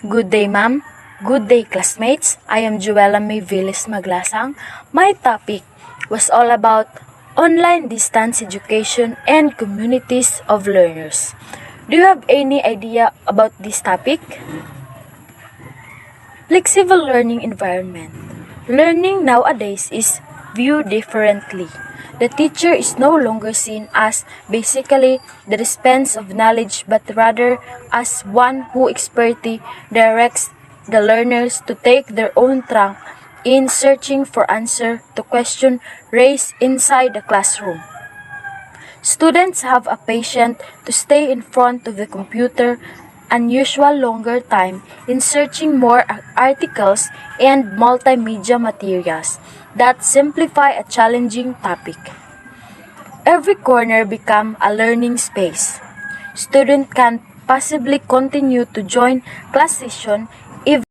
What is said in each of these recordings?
Good day, ma'am. Good day, classmates. I am Joella May Villis Maglasang. My topic was all about online distance education and communities of learners. Do you have any idea about this topic? Flexible learning environment. Learning nowadays is viewed differently. The teacher is no longer seen as basically the dispenser of knowledge but rather as one who expertly directs the learners to take their own track in searching for answer to questions raised inside the classroom. Students have a patience to stay in front of the computer unusual longer time in searching more articles and multimedia materials that simplify a challenging topic. Every corner becomes a learning space. Students can possibly continue to join class session even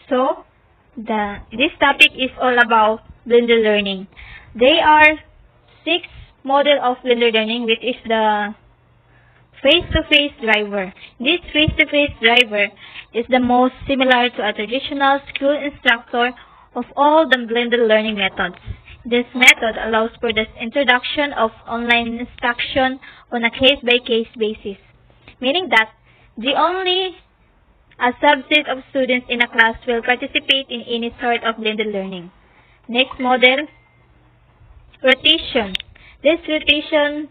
So, this topic is all about blended learning. There are six model of blended learning, which is the face-to-face driver. This face-to-face driver is the most similar to a traditional school instructor of all the blended learning methods. This method allows for the introduction of online instruction on a case-by-case basis, meaning that the only a subset of students in a class will participate in any sort of blended learning. Next model, rotation. This rotation,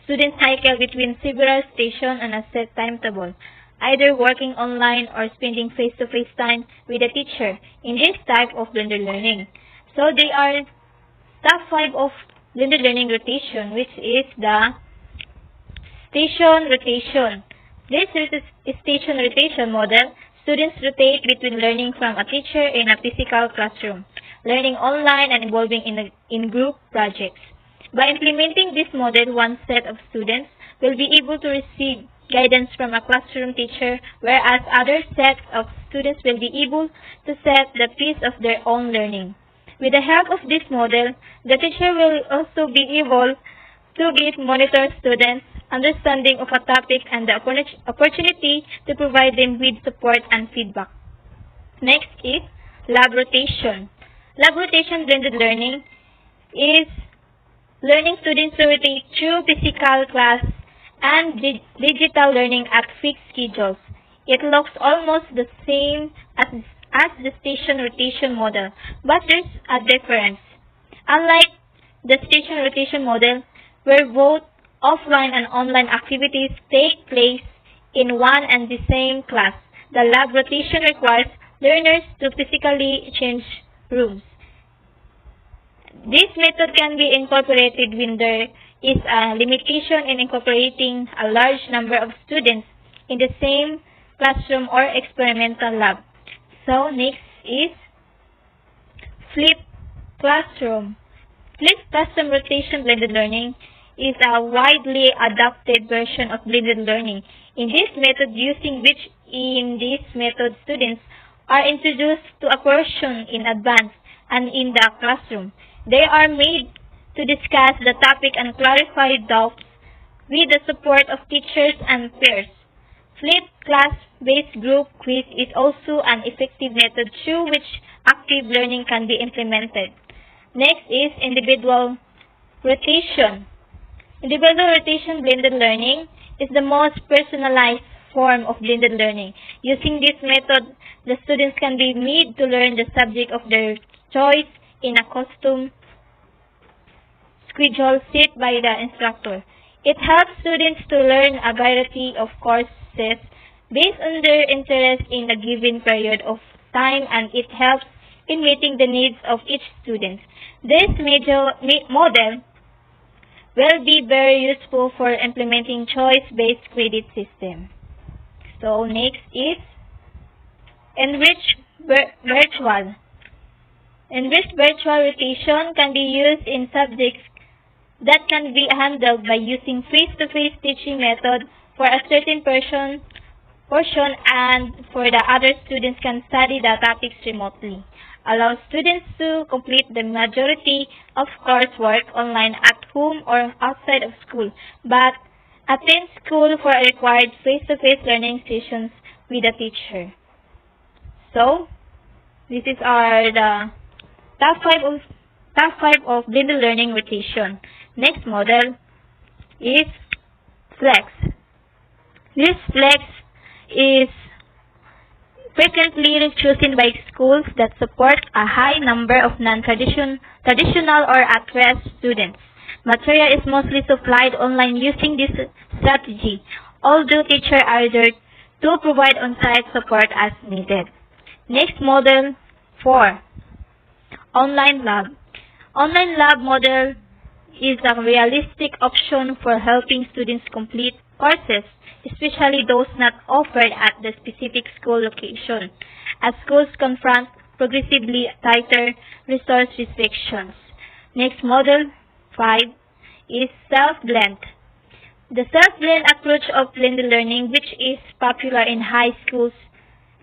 students cycle between several stations on a set timetable, either working online or spending face-to-face time with a teacher in this type of blended learning. So they are top 5 of blended learning rotation, which is the station rotation. This station rotation model, students rotate between learning from a teacher in a physical classroom, learning online, and involving in group projects. By implementing this model, one set of students will be able to receive guidance from a classroom teacher, whereas other sets of students will be able to set the pace of their own learning. With the help of this model, the teacher will also be able to monitor students' understanding of a topic and the opportunity to provide them with support and feedback. Next is lab rotation. Lab rotation blended learning is learning students to rotate through physical class and digital learning at fixed schedules. It looks almost the same as the station rotation model, but there's a difference. Unlike the station rotation model, where both offline and online activities take place in one and the same class, the lab rotation requires learners to physically change rooms. This method can be incorporated when there is a limitation in incorporating a large number of students in the same classroom or experimental lab. So next is flipped classroom. Flipped classroom rotation blended learning is a widely adopted version of blended learning. In this method, students are introduced to a portion in advance and in the classroom. They are made to discuss the topic and clarify doubts with the support of teachers and peers. Flipped class-based group quiz is also an effective method through which active learning can be implemented. Next is individual rotation. Individual rotation blended learning is the most personalized form of blended learning. Using this method, the students can be made to learn the subject of their choice in a custom schedule set by the instructor. It helps students to learn a variety of courses based on their interest in a given period of time, and it helps in meeting the needs of each student. This model will be very useful for implementing choice-based credit system. So next is enriched virtual. Enriched virtual rotation can be used in subjects that can be handled by using face-to-face teaching method for a certain portion, and for the other students can study the topics remotely. Allows students to complete the majority of coursework online at home or outside of school, but attend school for required face-to-face learning sessions with a teacher. So, this is the top five of blended learning rotation. Next model is flex. This flex is frequently chosen by schools that support a high number of non-traditional or at-risk students. Material is mostly supplied online using this strategy, although teachers are there to provide on-site support as needed. Next model 4. Online lab. Online lab model is a realistic option for helping students complete courses, especially those not offered at the specific school location, as schools confront progressively tighter resource restrictions. Next model 5 is self-blend. The self-blend approach of blended learning, which is popular in high schools,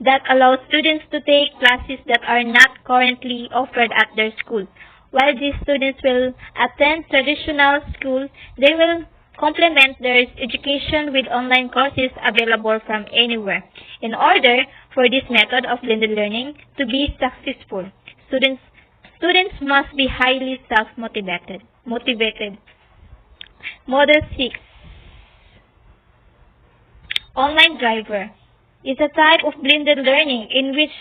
that allows students to take classes that are not currently offered at their school. While these students will attend traditional school, they will complement their education with online courses available from anywhere. In order for this method of blended learning to be successful, students must be highly self-motivated. Model 6. Online driver is a type of blended learning in which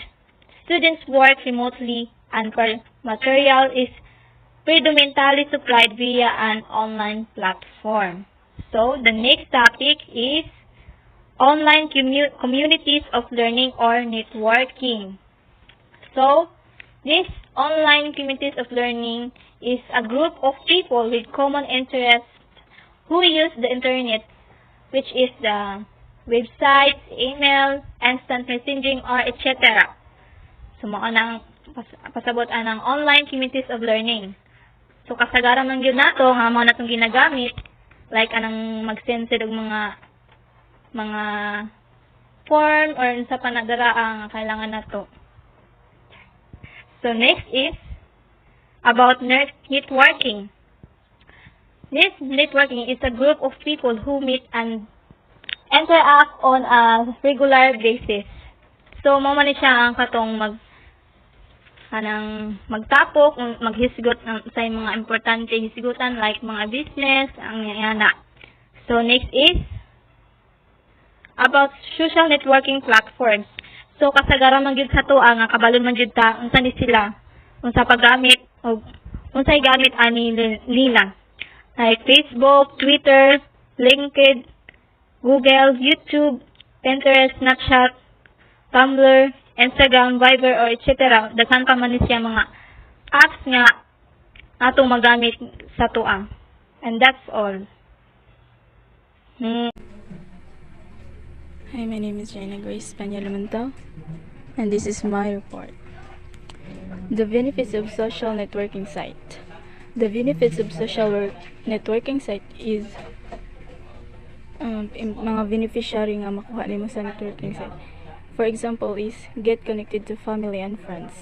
students work remotely and material is predominantly supplied via an online platform. So, the next topic is online communities of learning or networking. So, this online communities of learning is a group of people with common interests who use the internet, which is the websites, email, instant messaging, or etc. So, mao nang pasabot anang online communities of learning. So, kasagaran man gyud nato nga mao natong ginagamit, like anang mag-send sa mga form or sa panadara ang kailangan nato. So, next is about networking. This networking is a group of people who meet and interact on a regular basis. So, mao man siya ang katong kanang magtapok, maghisgot sa mga importante hisgutan like mga business, ang yana. So next is about social networking platforms. So kasagaran man gyud sa tuwa nga kabalon man gyud ta unsa ni sila, unsa paggamit o unsay gamit ani nila. Like Facebook, Twitter, LinkedIn, Google, YouTube, Pinterest, Snapchat, Tumblr, Instagram, Viber, or etc. Daghan pa man ni siya mga apps nga atong magamit sa tuang. And that's all. Hi, my name is Jaina Grace Panyalamantaw, and this is my report. The benefits of social networking site. The benefits of social networking site is mga beneficiary nga makuha nimo sa networking site. For example is get connected to family and friends,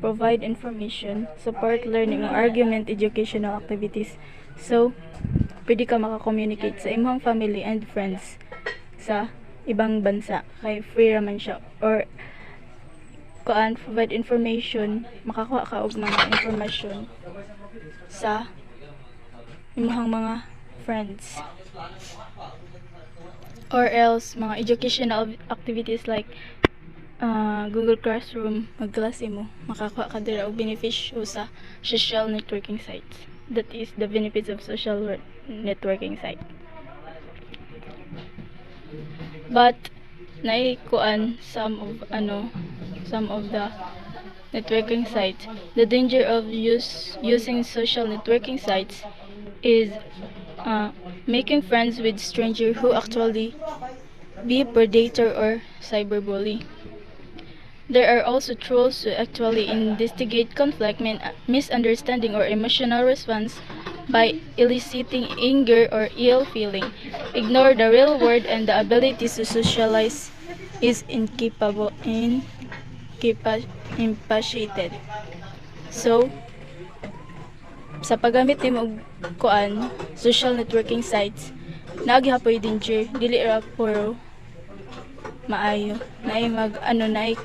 provide information, support learning, argument, educational activities. So, pwede ka maka-communicate sa imong family and friends sa ibang bansa kay free raman siya, or provide information, makakuha ka og mga information sa imong mga friends, or else mga educational activities like Google Classroom, magklase mo, makakuha ka dira og benepisyo sa social networking sites. That is the benefits of social networking site. But naikuan some of the networking sites. The danger of using social networking sites is making friends with strangers who actually be predator or cyberbully. There are also tools to actually investigate conflict, misunderstanding, or emotional response by eliciting anger or ill feeling. Ignore the real world, and the ability to socialize is incapacitated. So, sa paggamit nimo og social networking sites, naghapoy danger, dili ra puro maayo. Naay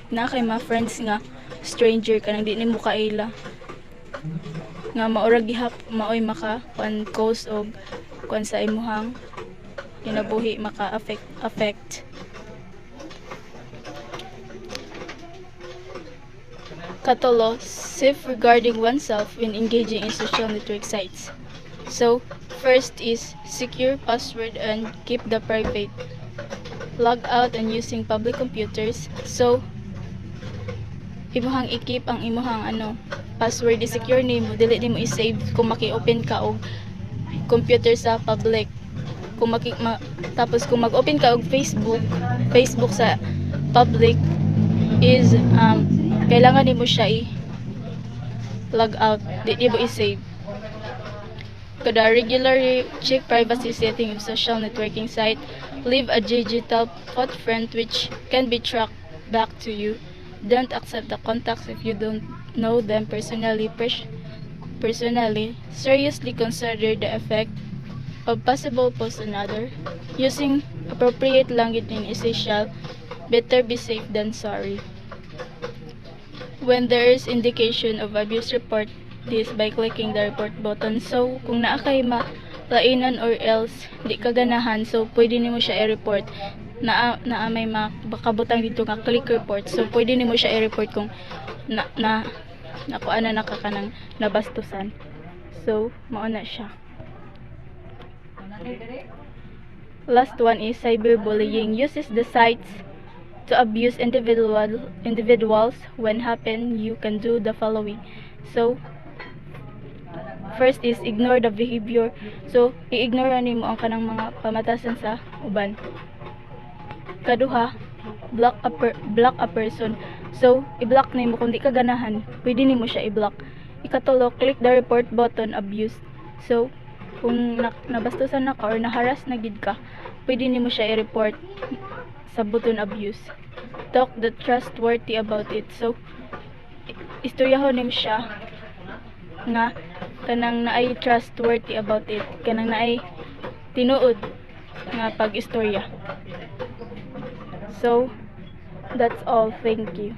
kay mga friends nga stranger kanang di nimo kaila. Nga maurag maoy maka cause og sa imuhang kinabuhi, maka affect. Katolo, safeguarding oneself when engaging in social network sites. So, first is secure password and keep the private. Log out and using public computers. So, imuhang i-keep ang imuhang password, i-secure nimo, dili nimo i-save kung maki-open ka og computer sa public. Tapos kung mag-open ka og Facebook sa public is kailangan nimo siya i-log out, di nimo i-save. Kada regularly check privacy setting of social networking site. Leave a digital footprint which can be tracked back to you. Don't accept the contacts if you don't know them personally. Seriously consider the effect of possible posts on others. Using appropriate language is essential. Better be safe than sorry. When there is indication of abuse, report this by clicking the report button. So, kung naa kay lainan or else di ka ganahan, so pwede nimo siya i-report. Naa may makabutang dito nga click report, so pwede nimo siya i-report kung nakuha na nakakanang nabastusan. So mao na siya. Last one is cyberbullying. Uses the sites to abuse individuals. When happen, you can do the following. So first is ignore the behavior. So, i-ignore nimo ang kanang mga pamatasan sa uban. Kaduha, block a person. So, i-block nimo kung di ka ganahan, pwede nimo siya i-block. Ikatulo, click the report button abuse. So, kung nabastusan na ka or naharas na gid ka, pwede nimo siya i-report sa button abuse. Talk the trustworthy about it. So, istoryahon nimo siya nga kanang naay trustworthy about it, kanang naay tinuod nga pag-istorya. So that's all. Thank you.